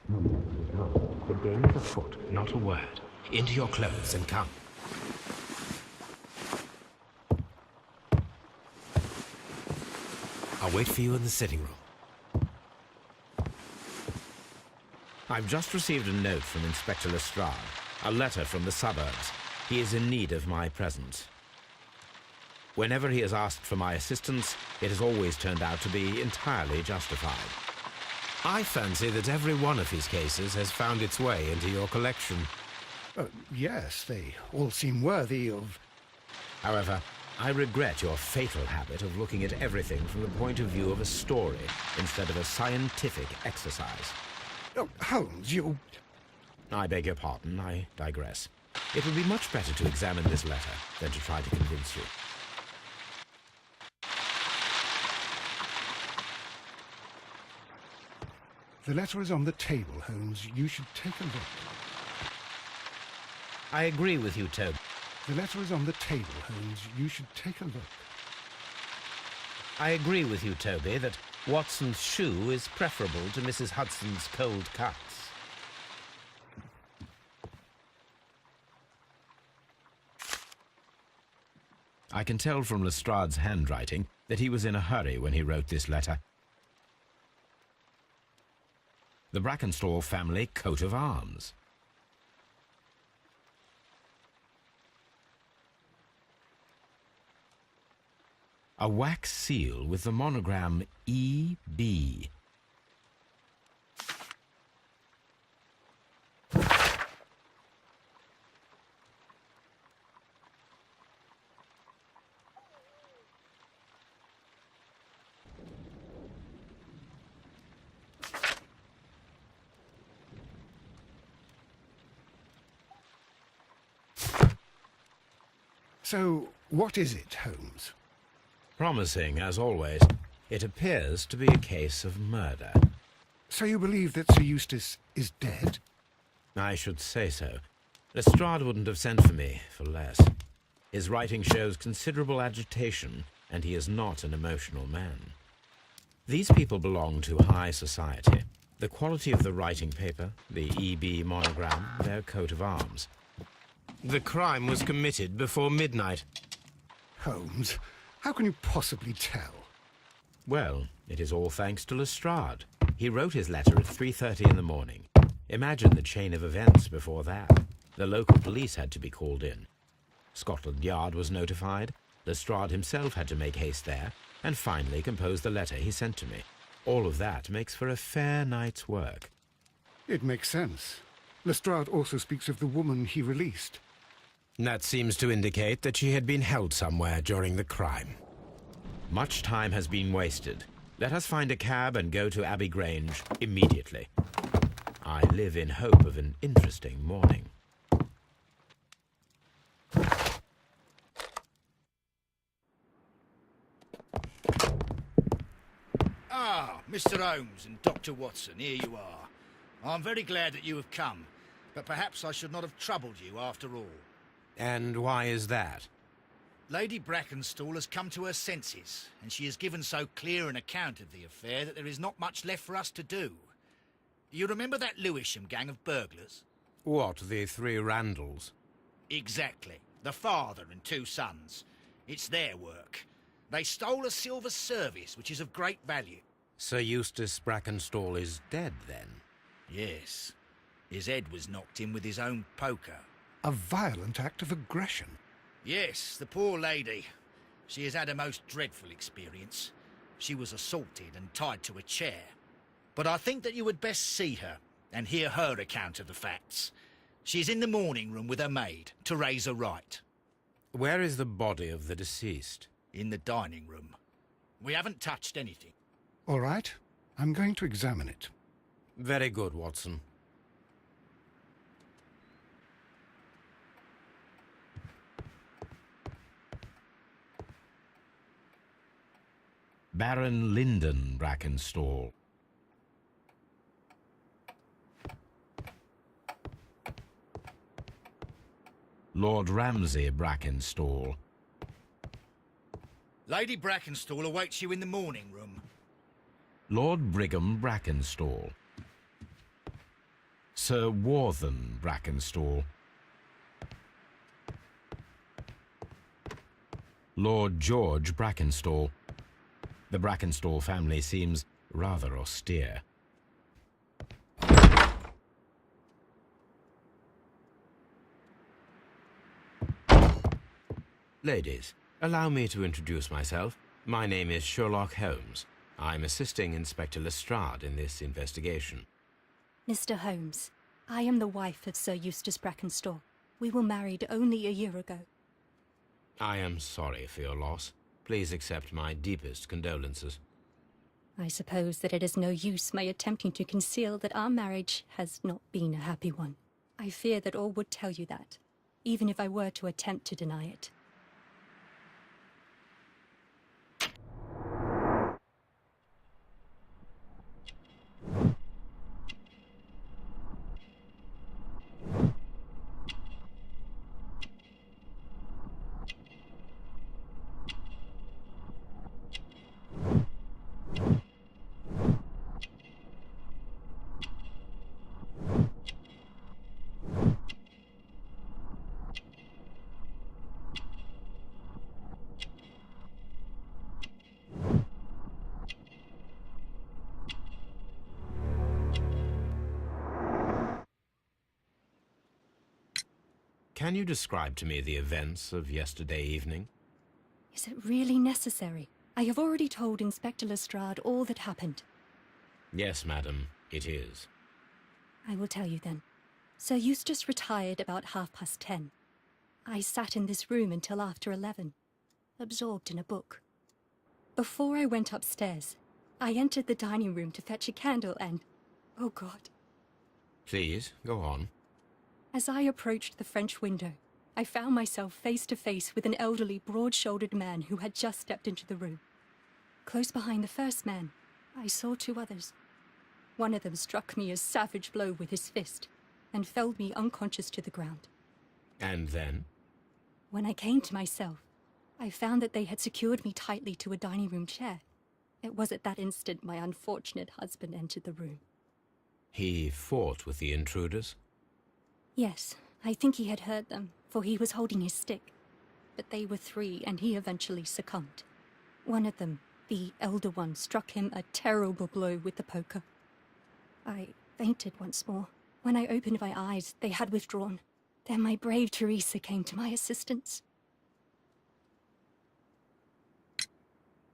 The game is afoot, not a word. Into your clothes and come. I'll wait for you in the sitting room. I've just received a note from Inspector Lestrade, a letter from the suburbs. He is in need of my presence. Whenever he has asked for my assistance, it has always turned out to be entirely justified. I fancy that every one of his cases has found its way into your collection. Yes, they all seem worthy of... However, I regret your fatal habit of looking at everything from the point of view of a story instead of a scientific exercise. Oh, Holmes, you... I beg your pardon, I digress. It would be much better to examine this letter than to try to convince you. The letter is on the table, Holmes. You should take a look. I agree with you, Toby. The letter is on the table, Holmes. You should take a look. I agree with you, Toby, that Watson's shoe is preferable to Mrs. Hudson's cold cuts. I can tell from Lestrade's handwriting that he was in a hurry when he wrote this letter. The Brackenstall family coat of arms. A wax seal with the monogram E.B. So, what is it, Holmes? Promising, as always. It appears to be a case of murder. So you believe that Sir Eustace is dead? I should say so. Lestrade wouldn't have sent for me for less. His writing shows considerable agitation, and he is not an emotional man. These people belong to high society. The quality of the writing paper, the E.B. monogram, their coat of arms. The crime was committed before midnight. Holmes, how can you possibly tell? Well, it is all thanks to Lestrade. He wrote his letter at 3:30 in the morning. Imagine the chain of events before that. The local police had to be called in. Scotland Yard was notified. Lestrade himself had to make haste there, and finally compose the letter he sent to me. All of that makes for a fair night's work. It makes sense. Lestrade also speaks of the woman he released. That seems to indicate that she had been held somewhere during the crime. Much time has been wasted. Let us find a cab and go to Abbey Grange immediately. I live in hope of an interesting morning. Ah, Mr. Holmes and Dr. Watson, here you are. I'm very glad that you have come, but perhaps I should not have troubled you after all. And why is that? Lady Brackenstall has come to her senses, and she has given so clear an account of the affair that there is not much left for us to do. You remember that Lewisham gang of burglars? What, the three Randalls? Exactly. The father and two sons. It's their work. They stole a silver service, which is of great value. Sir Eustace Brackenstall is dead, then? Yes. His head was knocked in with his own poker. A violent act of aggression. Yes, the poor lady. She has had a most dreadful experience. She was assaulted and tied to a chair. But I think that you would best see her and hear her account of the facts. She's in the morning room with her maid, Teresa Wright. Where is the body of the deceased? In the dining room. We haven't touched anything. All right, I'm going to examine it. Very good, Watson. Baron Lyndon Brackenstall. Lord Ramsay Brackenstall. Lady Brackenstall awaits you in the morning room. Lord Brigham Brackenstall. Sir Warthen Brackenstall. Lord George Brackenstall. The Brackenstall family seems rather austere. Ladies, allow me to introduce myself. My name is Sherlock Holmes. I'm assisting Inspector Lestrade in this investigation. Mr. Holmes, I am the wife of Sir Eustace Brackenstall. We were married only a year ago. I am sorry for your loss. Please accept my deepest condolences. I suppose that it is no use my attempting to conceal that our marriage has not been a happy one. I fear that all would tell you that, even if I were to attempt to deny it. Can you describe to me the events of yesterday evening? Is it really necessary? I have already told Inspector Lestrade all that happened. Yes, madam, it is. I will tell you then. Sir Eustace retired about 10:30. I sat in this room until after 11, absorbed in a book. Before I went upstairs, I entered the dining room to fetch a candle and... oh God. Please, go on. As I approached the French window, I found myself face to face with an elderly, broad-shouldered man who had just stepped into the room. Close behind the first man, I saw two others. One of them struck me a savage blow with his fist and felled me unconscious to the ground. And then? When I came to myself, I found that they had secured me tightly to a dining room chair. It was at that instant my unfortunate husband entered the room. He fought with the intruders? Yes, I think he had heard them, for he was holding his stick. But they were three, and he eventually succumbed. One of them, the elder one, struck him a terrible blow with the poker. I fainted once more. When I opened my eyes, they had withdrawn. Then my brave Teresa came to my assistance.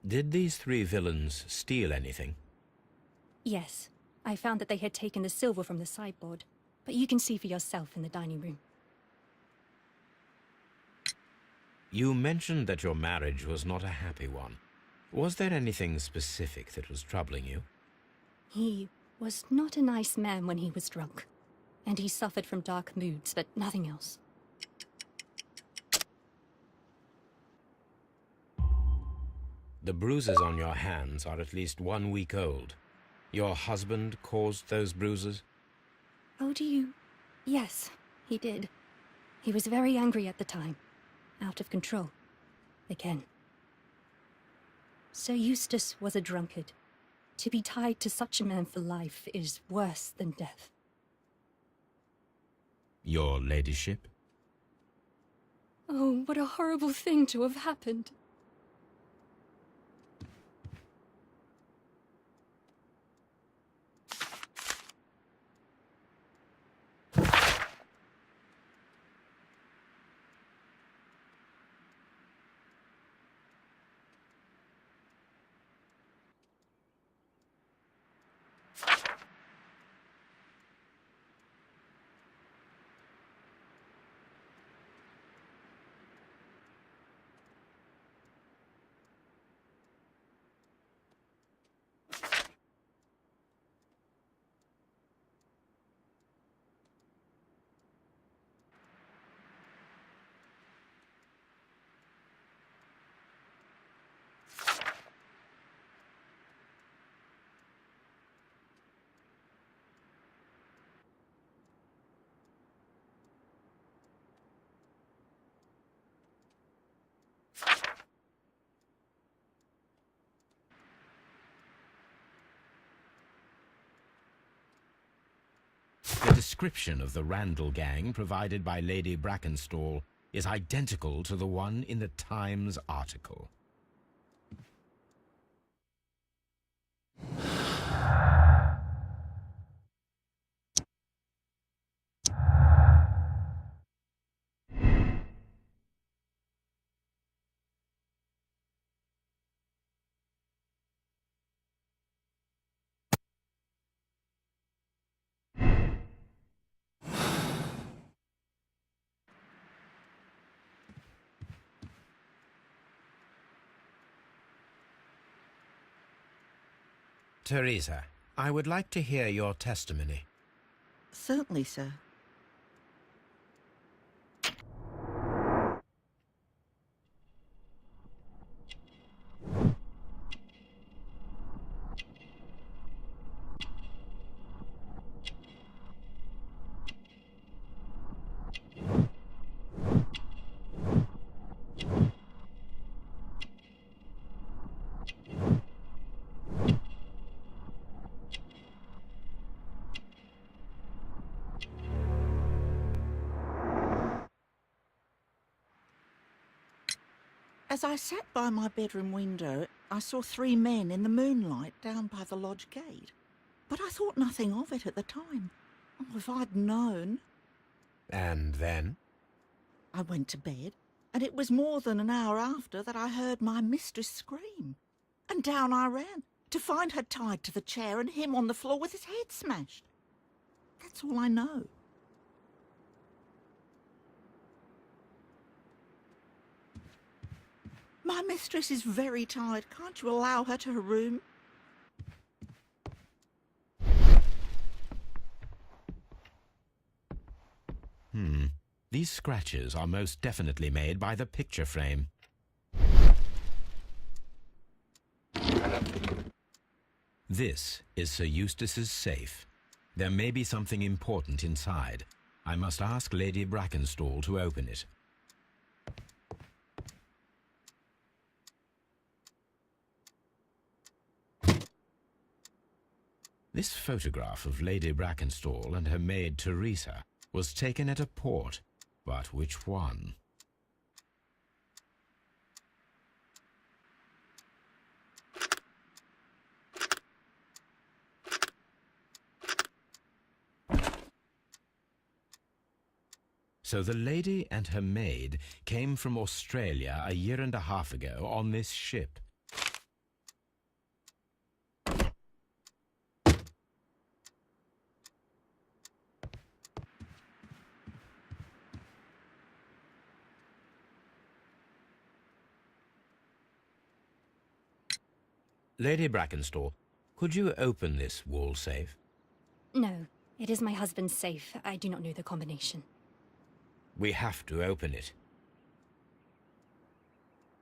Did these three villains steal anything? Yes, I found that they had taken the silver from the sideboard, but you can see for yourself in the dining room. You mentioned that your marriage was not a happy one. Was there anything specific that was troubling you? He was not a nice man when he was drunk, and he suffered from dark moods, but nothing else. The bruises on your hands are at least 1 week old. Your husband caused those bruises? Oh, do you? Yes, he did. He was very angry at the time. Out of control. Again. Sir Eustace was a drunkard. To be tied to such a man for life is worse than death. Your ladyship? Oh, what a horrible thing to have happened. description of the Randall gang provided by Lady Brackenstall is identical to the one in the Times article. Teresa, I would like to hear your testimony. Certainly, sir. As I sat by my bedroom window, I saw 3 men in the moonlight down by the lodge gate. But I thought nothing of it at the time. Oh, if I'd known. And then? I went to bed, and it was more than an hour after that I heard my mistress scream. And down I ran, to find her tied to the chair and him on the floor with his head smashed. That's all I know. My mistress is very tired. Can't you allow her to her room? These scratches are most definitely made by the picture frame. This is Sir Eustace's safe. There may be something important inside. I must ask Lady Brackenstall to open it. This photograph of Lady Brackenstall and her maid Teresa was taken at a port, but which one? So the lady and her maid came from Australia a year and a half ago on this ship. Lady Brackenstall, could you open this wall safe? No, it is my husband's safe. I do not know the combination. We have to open it.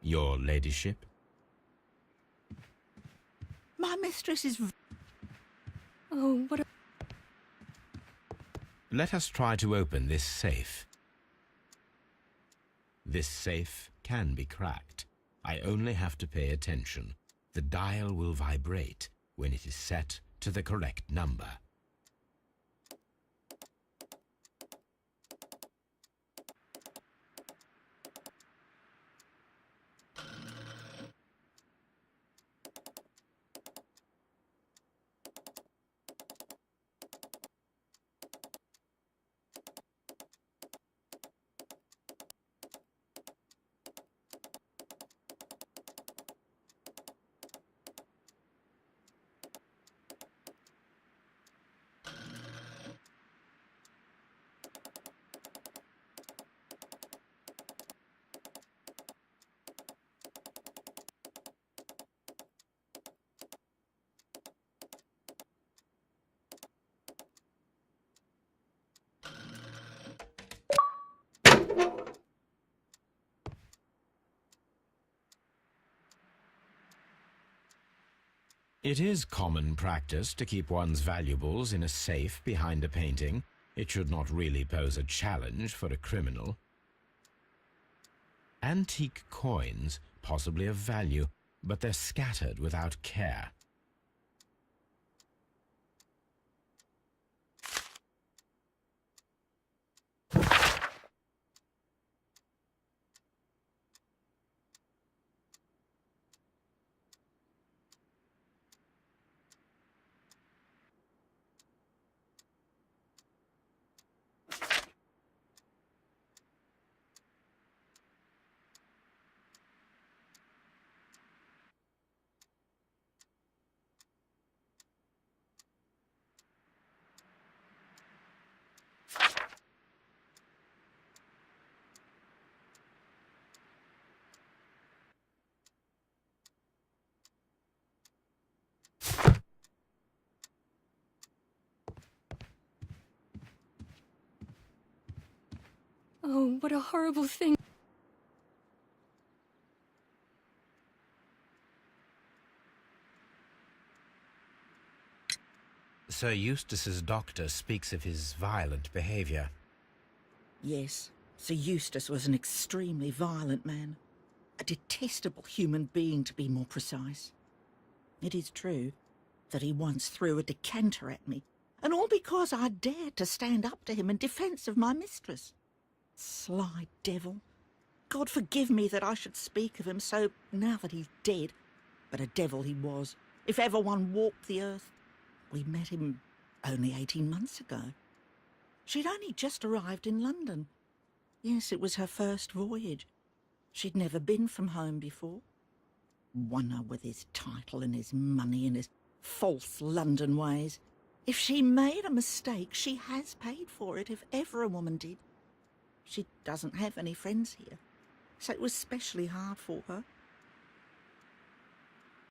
Your ladyship? My mistress is... Oh, what a... Let us try to open this safe. This safe can be cracked. I only have to pay attention. The dial will vibrate when it is set to the correct number. It is common practice to keep one's valuables in a safe behind a painting. It should not really pose a challenge for a criminal. Antique coins, possibly of value, but they're scattered without care. Oh, what a horrible thing. Sir Eustace's doctor speaks of his violent behaviour. Yes, Sir Eustace was an extremely violent man. A detestable human being, to be more precise. It is true that he once threw a decanter at me, and all because I dared to stand up to him in defence of my mistress. Sly devil. God forgive me that I should speak of him so now that he's dead, but a devil he was, if ever one walked the earth. We met him only 18 months ago. She'd only just arrived in London. Yes, it was her first voyage. She'd never been from home before. Wonder with his title and his money and his false London ways. If she made a mistake, she has paid for it, if ever a woman did. She doesn't have any friends here, so it was specially hard for her.